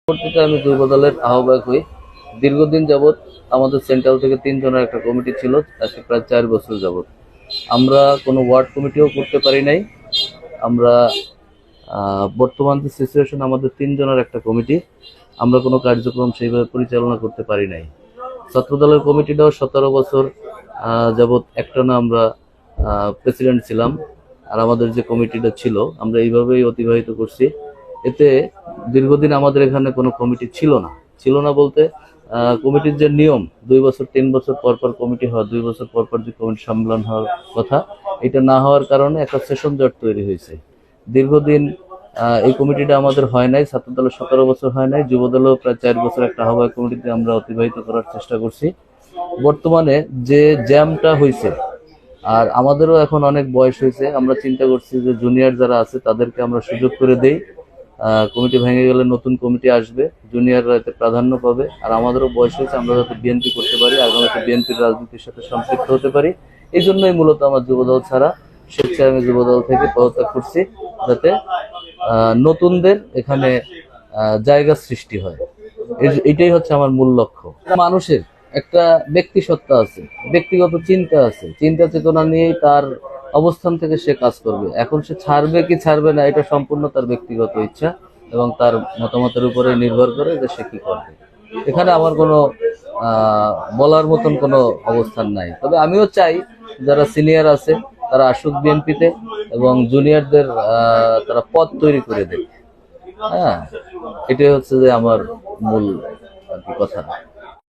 পরবর্তীতে আমি যুব দলের আহ্বায়ক হই। দীর্ঘদিন যাবৎ আমাদের সেন্ট্রাল থেকে 3 জনের একটা কমিটি ছিল, আজকে প্রায় 4 বছর যাবৎ আমরা কোনো ওয়ার্ড কমিটিও করতে পারি নাই। আমরা বর্তমান যে সিচুয়েশন, আমাদের 3 জনের একটা কমিটি, আমরা কোনো কার্যক্রম সেইভাবে পরিচালনা করতে পারি নাই। ছাত্র দলের কমিটিটাও 17 বছর যাবৎ একটানা আমরা প্রেসিডেন্ট ছিলাম, আর আমাদের যে কমিটিটা ছিল আমরা এইভাবেই অতিবাহিত করছি। এতে দীর্ঘদিন আমাদের এখানে কোনো কমিটি ছিল না বলতে কমিটির যে নিয়ম 2 বছর 3 বছর পর পর কমিটি হয়, 2 বছর পর পর যে কমিটি সম্মেলন হওয়ার কথা, এটা না হওয়ার কারণে একটা সেশন জট তৈরি হয়েছে। দীর্ঘদিন এই কমিটিটা আমাদের হয় নাই। ছাত্র দলের 17 বছর হয় নাই, যুব দলেও প্রায় 4 বছর একটা আহ্বায়ক কমিটিতে আমরা অতিবাহিত করার চেষ্টা করছি। বর্তমানে যে জ্যামটা হয়েছে, আর আমাদেরও এখন অনেক বয়স হয়েছে, আমরা চিন্তা করছি যে জুনিয়র যারা আছে তাদেরকে আমরা সুযোগ করে দেই। কমিটি ভেঙে গেলে নতুন কমিটি আসবে, জুনিয়ররা এতে প্রাধান্য পাবে। আর আমাদেরও বয়স হয়েছে, আমরা যাতে বিএনপি করতে পারি, আগামীতে বিএনপির রাজনীতির সাথে সম্পৃক্ত হতে পারি। এই জন্যই মূলত আমার যুবদল ছাড়া স্বেচ্ছায় আমি যুবদল থেকে পদত্যাগ করছি, যাতে নতুনদের এখানে জায়গা সৃষ্টি হয়। এটাই হচ্ছে আমার মূল লক্ষ্য। মানুষের একটা ব্যক্তি সত্তা আছে, ব্যক্তিগত চিন্তা আছে, চিন্তা চেতনা নিয়েই তার অবস্থান থেকে সে কাজ করবে। এখন সে ছাড়বে কি ছাড়বে না, এটা সম্পূর্ণ তার ব্যক্তিগত ইচ্ছা এবং তার মতামতের উপরে নির্ভর করে যে সে কি করবে। এখানে আমার কোনো বলার মতন কোনো অবস্থান নাই। তবে আমিও চাই যারা সিনিয়র আছে তারা আসুক বিএনপিতে এবং জুনিয়রদের তারা পদ তৈরি করে দেয়। হ্যাঁ, এটাই হচ্ছে যে আমার মূল আর কি কথা।